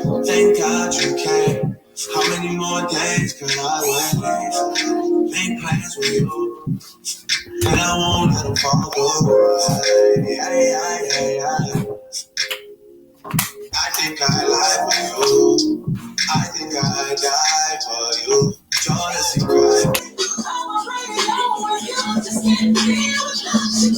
Thank God you came. How many more days could I wait? Make plans with you, and I won't let them fall through. I think I lie for you. I think I die for you. Jealousy cry. Just can't be without you,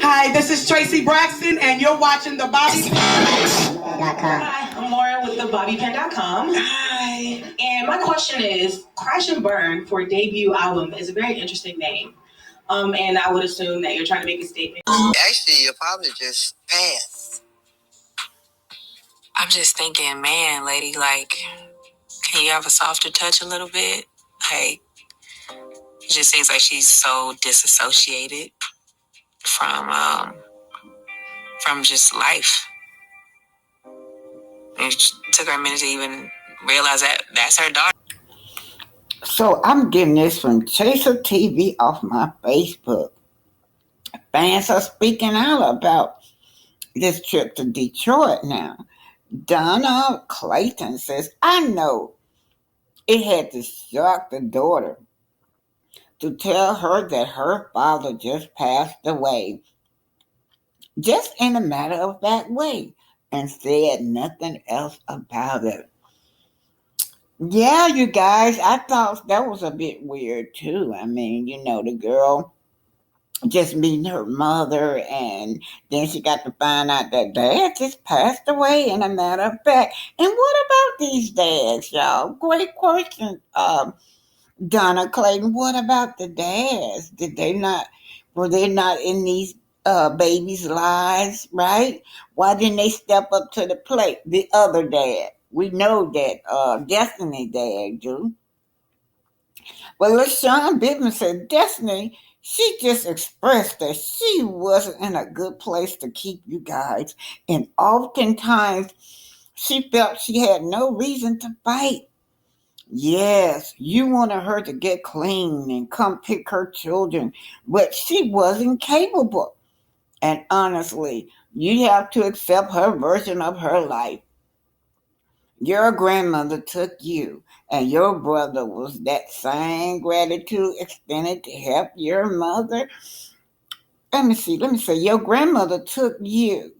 Hi, this is Tracy Braxton, and you're watching the Bobby Hi, I'm Laura with the BobbyPin.com. Hi. And my question is, Crash and Burn for debut album is a very interesting name. And I would assume that you're trying to make a statement. Actually, you'll probably just pass. I'm just thinking, man, lady, like, can you have a softer touch a little bit? Like, it just seems like she's so disassociated from just life. It took her a minute to even realize that that's her daughter. So I'm getting this from Chaser TV off my Facebook. Fans are speaking out about this trip to Detroit now. Donna Clayton says, I know it had to shock the daughter to tell her that her father just passed away, just in a matter of fact way, and said nothing else about it. Yeah, you guys, I thought that was a bit weird too. I mean, the girl just meeting her mother, and then she got to find out that dad just passed away in a matter of fact. And what about these dads, y'all? Great question, Donna Clayton. What about the dads? Were they not in these babies' lives, right? Why didn't they step up to the plate? The other dad. We know that Destiny dad do. Well, LaShawn Bittman said Destiny, she just expressed that she wasn't in a good place to keep you guys. And oftentimes she felt she had no reason to fight. Yes, you wanted her to get clean and come pick her children, but she wasn't capable. And honestly, you have to accept her version of her life. Your grandmother took you, and your brother was that same gratitude extended to help your mother. Let me say, your grandmother took you,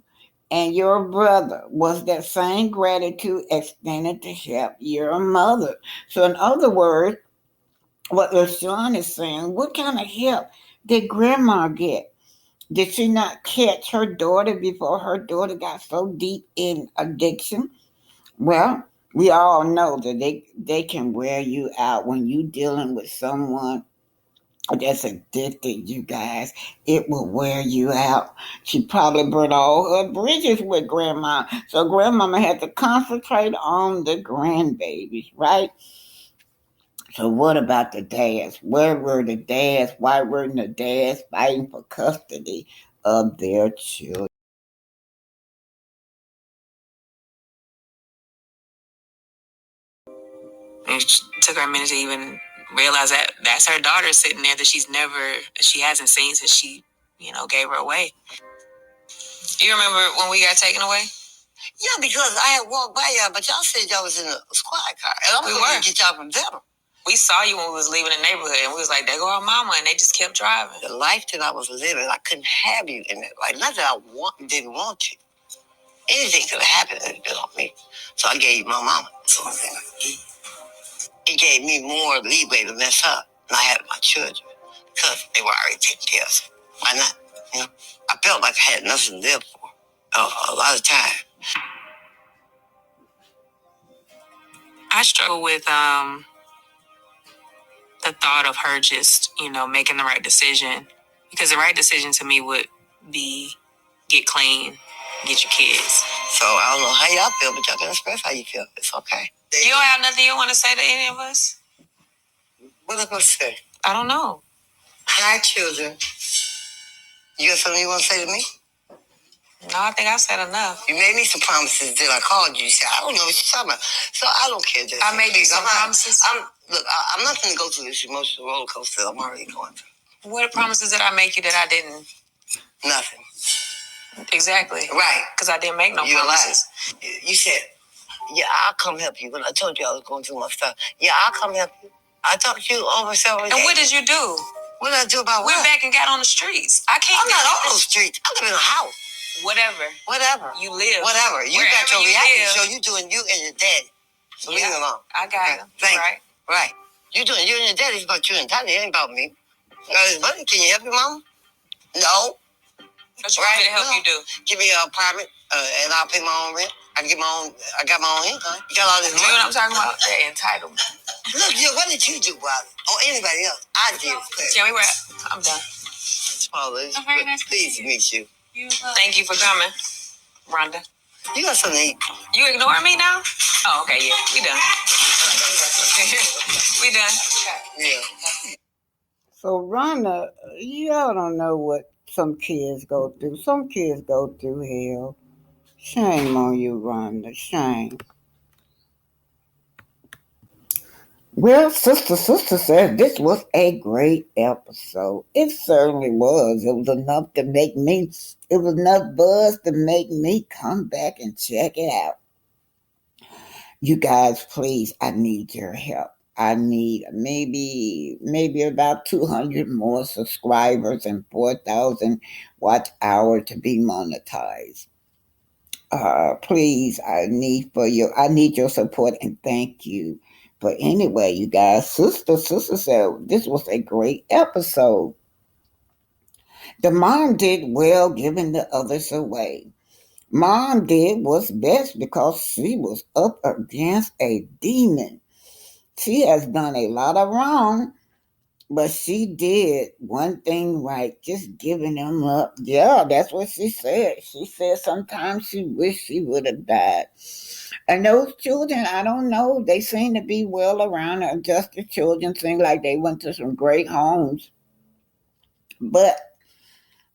and your brother was that same gratitude extended to help your mother. So, in other words, what LaShawn is saying, what kind of help did grandma get? Did she not catch her daughter before her daughter got so deep in addiction? Well, we all know that they can wear you out when you dealing with someone that's addicted, you guys. It will wear you out. She probably burned all her bridges with grandma. So grandmama had to concentrate on the grandbabies, right? So what about the dads? Where were the dads? Why weren't the dads fighting for custody of their children? It took her a minute to even realize that that's her daughter sitting there that she hasn't seen since she, gave her away. You remember when we got taken away? Yeah, because I had walked by y'all, but y'all said y'all was in a squad car. And we were. Get y'all from Denver. We saw you when we was leaving the neighborhood, and we was like, there go our mama, and they just kept driving. The life that I was living, I couldn't have you in that life. Not that I didn't want you. Anything could have happened and it been on me. So I gave you my mama. So it gave me more leeway to mess up. And I had my children because they were already taken care of. Why not? I felt like I had nothing to live for a lot of time. I struggle with the thought of her just, making the right decision. Because the right decision to me would be get clean, get your kids. So I don't know how y'all feel, but y'all can express how you feel. It's okay. You don't have nothing you want to say to any of us? What am I going to say? I don't know. Hi, children. You got something you want to say to me? No, I think I said enough. You made me some promises that I called you. You said, I don't know what you're talking about. So I don't care. Just I made you some promises. I'm not going to go through this emotional roller coaster I'm already going through. What promises did I make you that I didn't? Nothing. Exactly. Right. Because I didn't make no promises. You said, yeah, I'll come help you. When I told you I was going through my stuff, yeah, I'll come help you. I talked to you over several days. And what did you do? What did I do about what? Went back and got on the streets. I'm not on those streets. I live in a house. Whatever. You live. Whatever. You got your reality show. You doing you and your daddy. So leave me alone. I got you. Right. Right. You doing you and your daddy. It's about you and Tanya. It ain't about me. Money. Can you help your mom? No. What you want me to help you do? Give me an apartment, and I'll pay my own rent. I got my own income. You got all this money. You know what I'm talking about? That entitlement. Look, what did you do, Bobby? Or anybody else? I did. Tell me where I'm done. Paula, it's pleased to meet you. Thank you for coming, Rhonda. You got something to eat. You ignoring me now? Oh, okay, yeah. We done. We done. Yeah. So, Rhonda, y'all don't know what some kids go through. Some kids go through hell. Shame on you, Rhonda. Shame. Well, Sister said this was a great episode. It certainly was. It was enough buzz to make me come back and check it out. You guys, please, I need your help. I need maybe about 200 more subscribers and 4,000 watch hours to be monetized. Please, I need your support and thank you. But anyway, you guys, Sister said this was a great episode. The mom did well giving the others away. Mom did what's best because she was up against a demon. She has done a lot of wrong, but she did one thing right, just giving them up. Yeah, that's what she said. She said sometimes she wished she would have died. And those children, I don't know, they seem to be well around. Adjusted children seem like they went to some great homes. But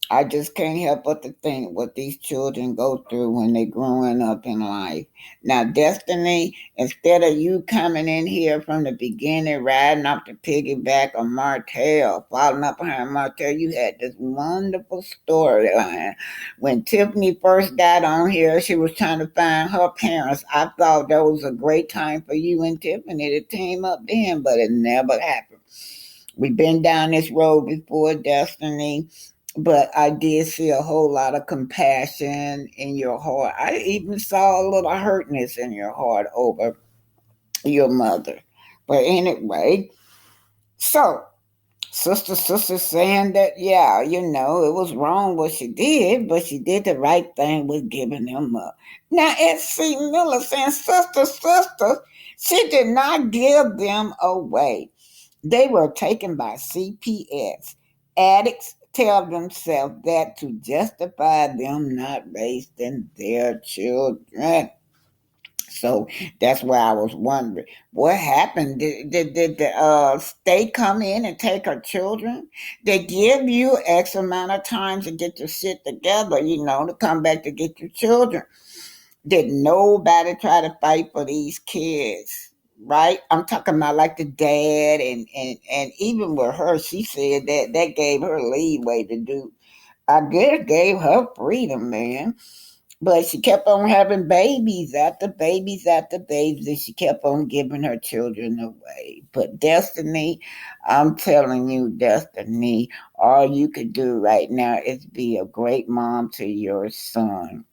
I just can't help but to think what these children go through when they're growing up in life. Now, Destiny, instead of you coming in here from the beginning, riding off the piggyback of Martell, following up behind Martell, you had this wonderful storyline. When Tiffany first got on here, she was trying to find her parents. I thought that was a great time for you and Tiffany to team up then, but it never happened. We've been down this road before, Destiny. But I did see a whole lot of compassion in your heart. I even saw a little hurtness in your heart over your mother. But anyway, so Sister saying that, yeah, it was wrong what she did, but she did the right thing with giving them up. Now, S.C. Miller saying, Sister, she did not give them away. They were taken by CPS. Addicts tell themselves that to justify them not raising their children. So that's why I was wondering what happened. Did the state come in and take her children? They give you X amount of time to get your shit together, to come back to get your children. Did nobody try to fight for these kids? Right? I'm talking about like the dad and even with her, she said that gave her leeway to do. I guess gave her freedom, man. But she kept on having babies after babies after babies, and she kept on giving her children away. But Destiny, I'm telling you, Destiny, all you could do right now is be a great mom to your son.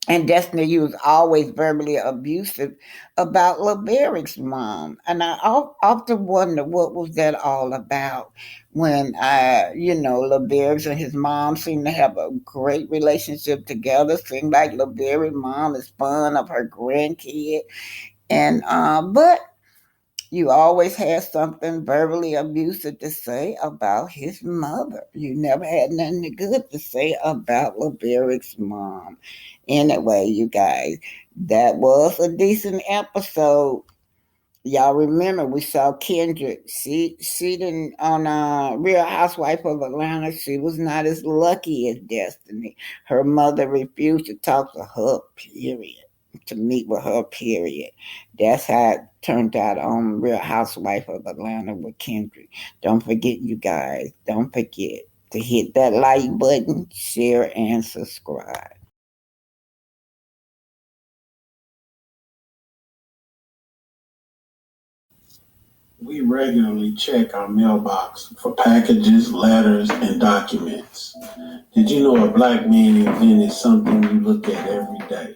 And Destiny, you was always verbally abusive about LeBeric's mom. And I often wonder what was that all about when, LeBeric and his mom seem to have a great relationship together. Seemed like LeBeric's mom is fond of her grandkid. And, but you always had something verbally abusive to say about his mother. You never had nothing good to say about LeBeric's mom. Anyway, you guys, that was a decent episode. Y'all remember we saw Kendrick. She didn't on Real Housewife of Atlanta. She was not as lucky as Destiny. Her mother refused to talk to her. Period. To meet with her. Period. That's how it turned out on Real Housewife of Atlanta with Kendrick. Don't forget, you guys. Don't forget to hit that like button, share, and subscribe. We regularly check our mailbox for packages, letters, and documents. Did you know a black man invented something you look at every day?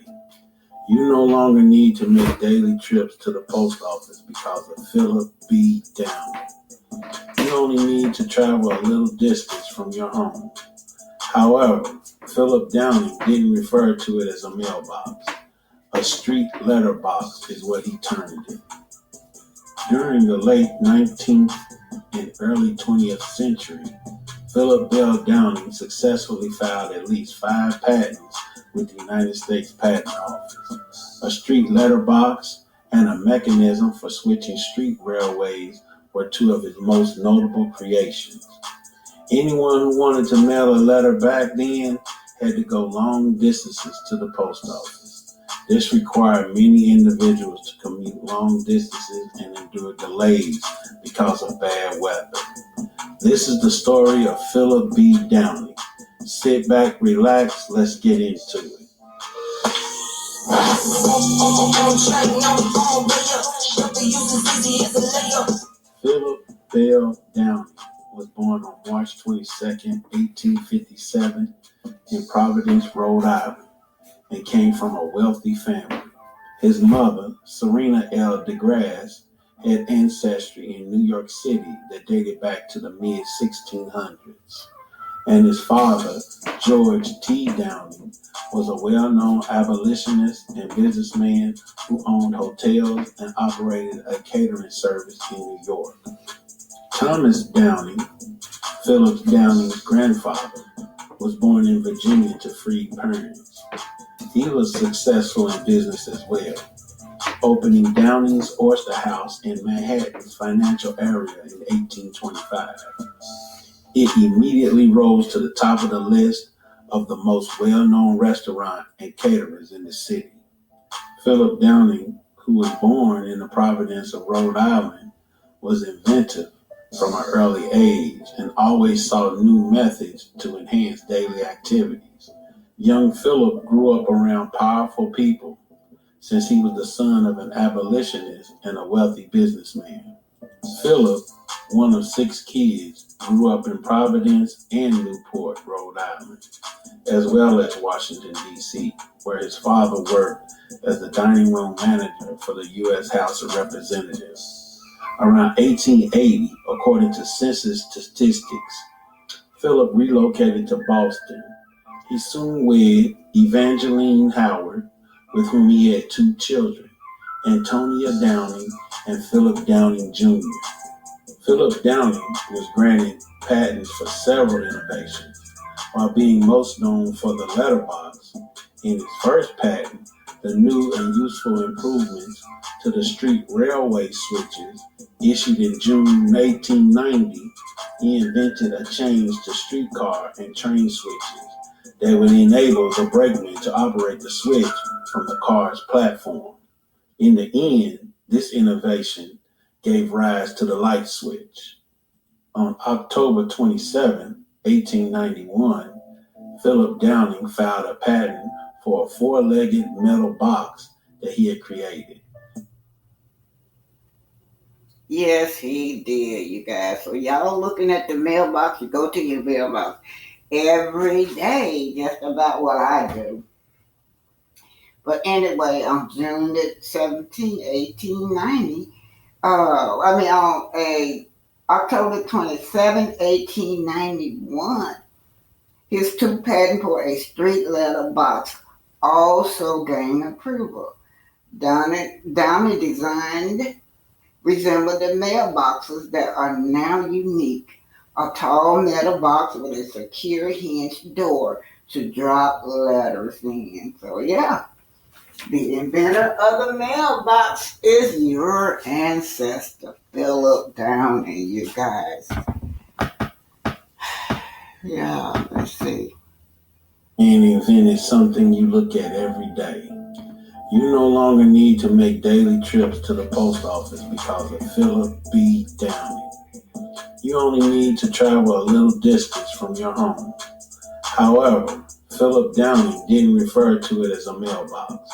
You no longer need to make daily trips to the post office because of Philip B. Downing. You only need to travel a little distance from your home. However, Philip Downing didn't refer to it as a mailbox. A street letterbox is what he termed it. During the late 19th and early 20th century, Philip Bell Downing successfully filed at least 5 patents with the United States Patent Office. A street letterbox and a mechanism for switching street railways were 2 of his most notable creations. Anyone who wanted to mail a letter back then had to go long distances to the post office. This required many individuals to commute long distances and endure delays because of bad weather. This is the story of Philip B. Downing. Sit back, relax, let's get into it. Philip Bell Downing was born on March 22, 1857 in Providence, Rhode Island, and came from a wealthy family. His mother, Serena L. DeGrasse, had ancestry in New York City that dated back to the mid-1600s. And his father, George T. Downing, was a well-known abolitionist and businessman who owned hotels and operated a catering service in New York. Thomas Downing, Philip Downing's grandfather, was born in Virginia to freed parents. He was successful in business as well, opening Downing's Oyster House in Manhattan's financial area in 1825. It immediately rose to the top of the list of the most well-known restaurant and caterers in the city. Philip Downing, who was born in the Providence of Rhode Island, was inventive from an early age and always sought new methods to enhance daily activities. Young Philip grew up around powerful people since he was the son of an abolitionist and a wealthy businessman. Philip, one of 6 kids, grew up in Providence and Newport, Rhode Island, as well as Washington, D.C., where his father worked as the dining room manager for the U.S. House of Representatives. Around 1880, according to census statistics, Philip relocated to Boston. He soon wed Evangeline Howard, with whom he had 2 children, Antonia Downing and Philip Downing Jr. Philip Downing was granted patents for several innovations, while being most known for the letterbox. In his first patent, the new and useful improvements to the street railway switches, issued in June 1890, he invented a change to streetcar and train switches that would enable the brakeman to operate the switch from the car's platform. In the end, this innovation gave rise to the light switch. On October 27, 1891, Philip Downing filed a patent for a 4-legged metal box that he had created. Yes, he did, you guys. So y'all looking at the mailbox, you go to your mailbox every day, just about what I do. But anyway, on June 17, 1890, on October 27, 1891, his 2 patents for a street letterbox also gained approval. Downing designed resembled the mailboxes that are now unique. A tall metal box with a secure hinged door to drop letters in. So yeah, The inventor of the mailbox is your ancestor, Philip Downing, you guys. Yeah, let's see. And invented something you look at every day. You no longer need to make daily trips to the post office because of Philip B. Downing. You only need to travel a little distance from your home. However, Philip Downing didn't refer to it as a mailbox.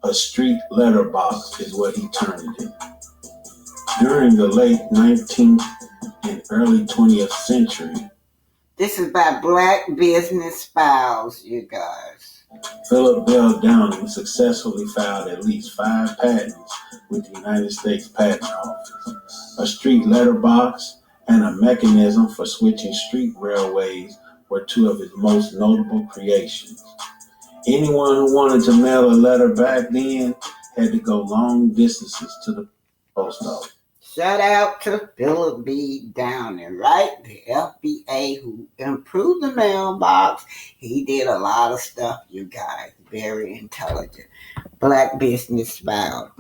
A street letterbox is what he termed it. During the late 19th and early 20th century, this is by Black Business Files, you guys. Philip Bell Downing successfully filed at least 5 patents with the United States Patent Office. A street letterbox and a mechanism for switching street railways were 2 of his most notable creations. Anyone who wanted to mail a letter back then had to go long distances to the post office. Shout out to Philip B. Downing, right? The FBA who improved the mailbox. He did a lot of stuff, you guys. Very intelligent. Black Business File.